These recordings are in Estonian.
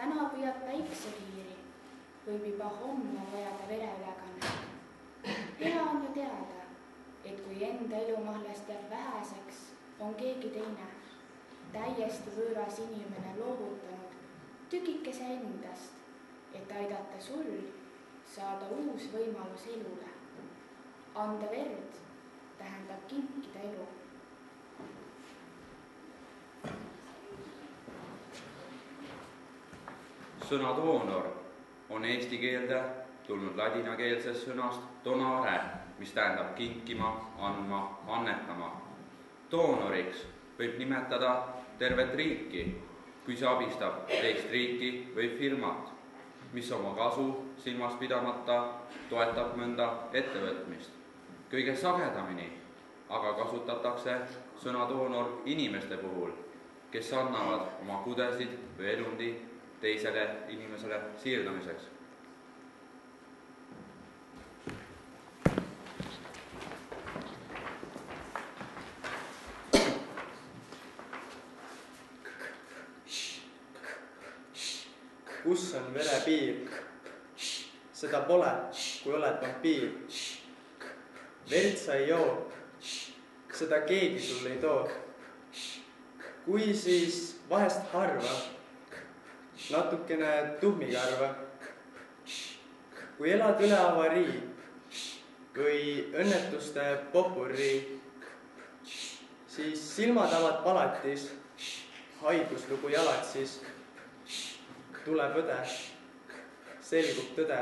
täna püüad päiksekiiri, võib juba homme vajada vereülekannet. Hea on ju teada, et kui enda elumahlast jääb väheseks, on keegi teine, täiesti võõras inimene loovutanud tükikese endast, et aidata sul saada uus võimalus elule. Anda verd tähendab kinkida elu. Sõna doonor on eesti keelde tulnud ladinakeelsest sõnast donare, mis tähendab kinkima, andma, annetama. Doonoriks võib nimetada tervet riiki, kui see abistab teist riiki või firmat, mis oma kasu silmas pidamata toetab mõnda ettevõtmist. Kõige sagedamini aga kasutatakse sõna doonor inimeste puhul, kes annavad oma kudesid või elundi teisele inimesele siirdamiseks. Kus on vere piir? Seda pole, kui oled vampiir. Verd sa ei joo, seda keegi sul ei too. Kui siis vahest harva, natukene tuhmikarva. Kui elad üle avarii või õnnetuste popurrii, siis silmad avad palatis, haiguslugu jalatsis. Tuleb õde, selgub tõde.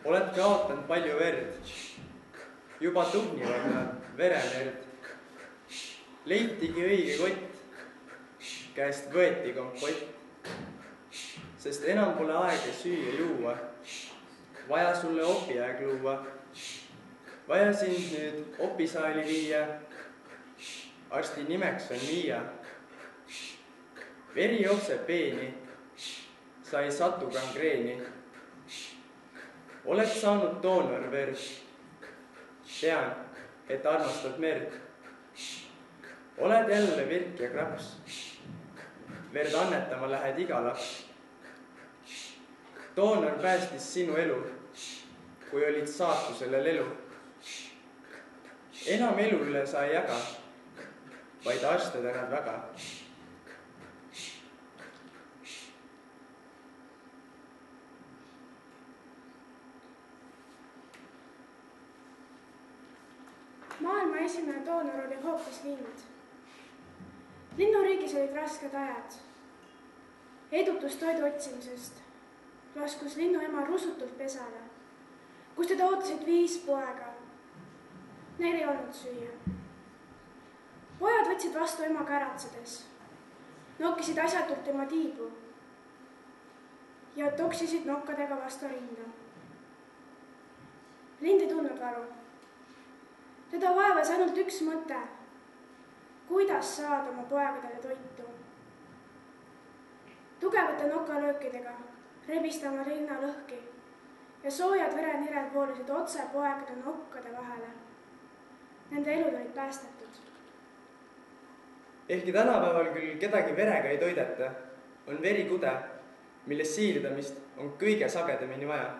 Oled kaotanud palju verd, juba tuhnivad nad veremerd. Leitigi õige kott, käest võeti kompott. Sest enam pole aega süüa juua, vaja sulle opiaeg luua. Vaja sind nüüd opisaali viia, arsti nimeks on Miia. Veri jookseb peeni, sa ei satu gangreeni. Oled saanud doonorverd, tean, et armastad merd. Oled jälle virk ja kraps, verd annetama lähed iga laps. Doonor päästis sinu elu, kui olid saatusele lelu. Enam elu üle sa ei jaga, vaid arste tänad väga. Maailma esimene doonor oli hoopis lind. Linnuriigis olid rasked ajad. Edutus toidu otsimisest laskus linnu ema rusutult pesale, kus teda ootasid 5 poega. Neil ei olnud süüa. Pojad võtsid vastu ema käratsedes, nokkisid asjatult tema tiibu ja toksisid nokkadega vastu rinda. Lind ei tundnud varu. Teda vaevas ainult üks mõte, kuidas saada oma poegadele toitu. Tugevate nokalöökidega rebistama linna lõhki ja soojad verenirel voolisid otse poegade nokkade vahele. Nende elud olid päästetud. Ehkki tänapäeval küll kedagi verega ei toideta, on verikude, milles siirdamist on kõige sagedamini vaja.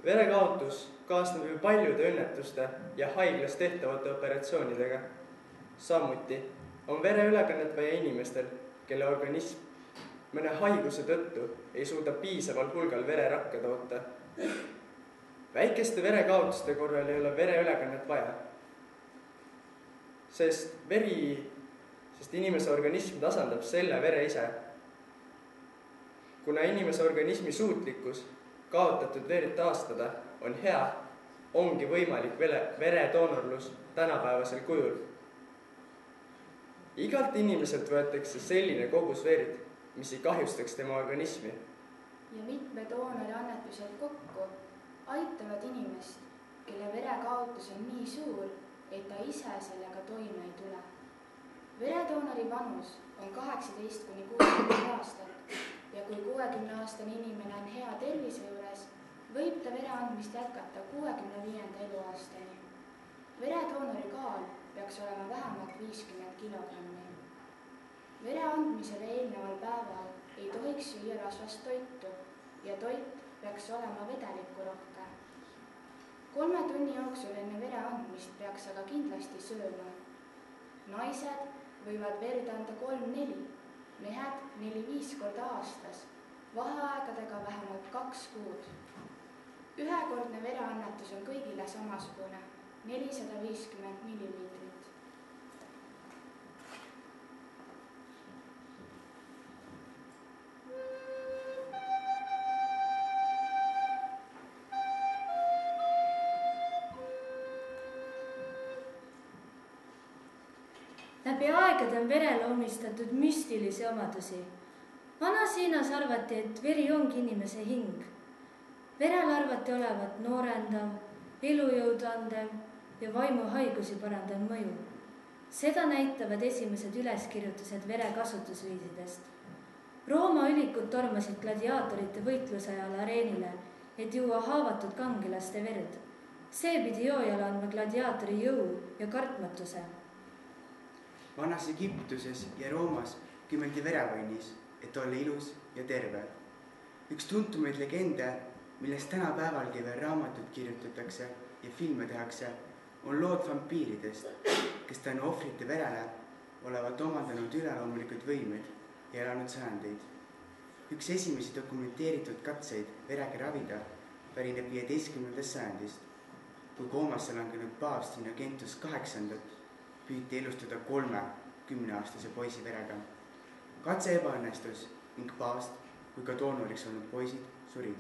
Verekaotus kaasneb ju paljude õnnetuste ja haiglas tehtavate operatsioonidega. Samuti on vereülekannet vaja inimestel, kelle organism mõne haiguse tõttu ei suuda piisaval hulgal vererakke toota. Väikeste verekaotuste korral ei ole vereülekannet vaja, sest inimese organism tasandab selle vere ise. Kuna inimese organismi suutlikkus kaotatud verd taastada on hea, ongi võimalik veredoonorlus tänapäevasel kujul. Igalt inimeselt võetakse selline kogus verd, mis ei kahjustaks tema organismi. Ja mitme doonori annetused kokku aitavad inimest, kelle verekaotus on nii suur, et ta ise sellega toime ei tule. Veredoonori vanus on 18–60 aastat ja kui 60-aastane inimene on hea tervise juures, võib ta vere andmist jätkata 65. eluaastani. Veredoonori kaal peaks olema vähemalt 50 kilogrammi. Vere andmisele eelneval päeval ei tohiks süüa rasvast toitu ja toit peaks olema vedelikurohke. 3 tunni jooksul enne vere andmist peaks aga kindlasti sööma. Naised võivad verd anda 3-4, mehed 4-5 korda aastas, vaheaegadega vähemalt 2 kuud. Ühekordne vereannetus on kõigile samasugune, 450 milliliitrit. Läbi aegade on verele omistatud müstilisi omadusi. Vana-Hiinas arvati, et veri ongi inimese hing. Verel arvati olevat noorendav, elujõudu andev ja vaimuhaigusi parandav mõju. Seda näitavad esimesed üleskirjutused vere kasutusviisidest. Rooma ülikud tormasid gladiaatorite võitluse ajal areenile, et juua haavatud kangelaste verd. See pidi joojale andma gladiaatori jõu ja kartmatuse. Vanas Egiptuses ja Roomas kümmeldi verevannis, et olla ilus ja terve. Üks tuntumaid legende, millest tänapäevalgi veel raamatud kirjutatakse ja filme tehakse, on lood vampiiridest, kes tänu ohvrite verele olevat omandanud üleloomulikud võimed ja elanud sajandeid. Üks esimesi dokumenteeritud katseid verega ravida pärineb 15. sajandist, kui koomasse langenud paavst Innocentus 8. püüti elustada 3 10-aastase poisi verega. Katse ebaõnnestus ning paavst kui ka doonoriks olnud poisid surid.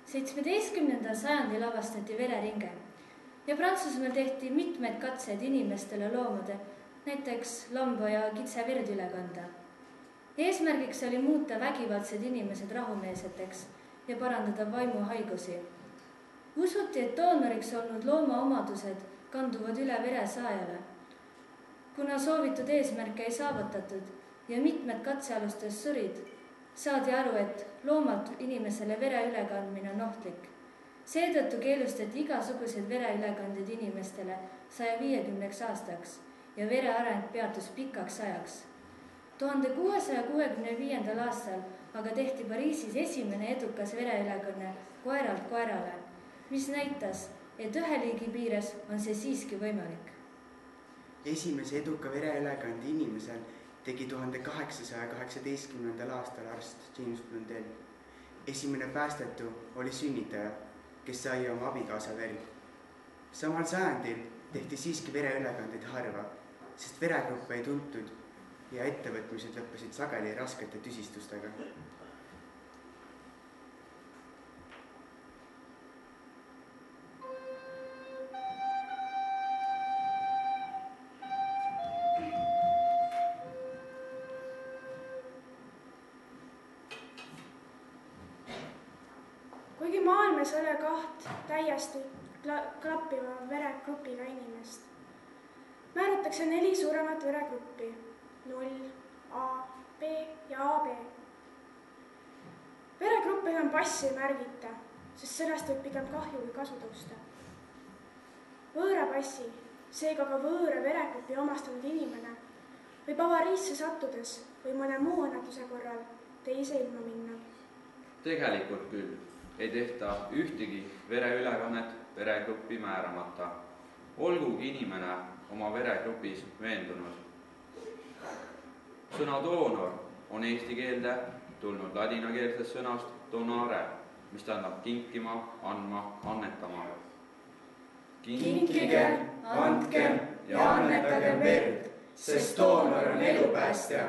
17. sajandil avastati vereringe ja Prantsusmaal tehti mitmed katsed inimestele loomade, näiteks lamba ja kitse verd üle kanda. Eesmärgiks oli muuta vägivaldsed inimesed rahumeelseteks ja parandada vaimuhaigusi. Usuti, et doonoriks olnud looma omadused kanduvad üle vere saajale. Kuna soovitud eesmärke ei saavutatud ja mitmed katsealustes surid, saadi aru, et loomalt inimesele vere ülekandmine on ohtlik. Seetõttu keelustati igasugused vereülekanded inimestele 150 aastaks ja vere areng peatus pikaks ajaks. 1665. aastal aga tehti Pariisis esimene edukas vereülekanne koeralt koerale, mis näitas, et ühe liigi piires on see siiski võimalik. Esimese eduka vereülekande inimesel tegi 1818. aastal arst James Blundell. Esimene päästetu oli sünnitaja, kes sai oma abikaasa verd. Samal sajandil tehti siiski vereülekandeid harva, sest veregruppe ei tuntud ja ettevõtmised lõppesid sageli raskete tüsistustega. Kuigi maailmas ei ole 2 täiesti klappiva veregrupiga inimest, määratakse 4 suuremat veregruppi, 0, A, B ja AB. Veregruppil on passi märgita, sest sellest võib pigem kahju või kasu tõusta. Võõra passi, seega ka võõra veregrupi omastanud inimene võib avariisse sattudes või mõne muu õnnetuse korral teise ilma minna. Tegelikult küll ei tehta ühtegi vereülekannet veregruppi määramata, olgugi inimene oma veregrupis veendunud. Sõna doonor on eesti keelde tulnud ladinakeelsest sõnast donare, mis tähendab kinkima, andma, annetama. Kinkige, andkem ja annetage verd, sest doonor on elupäästja.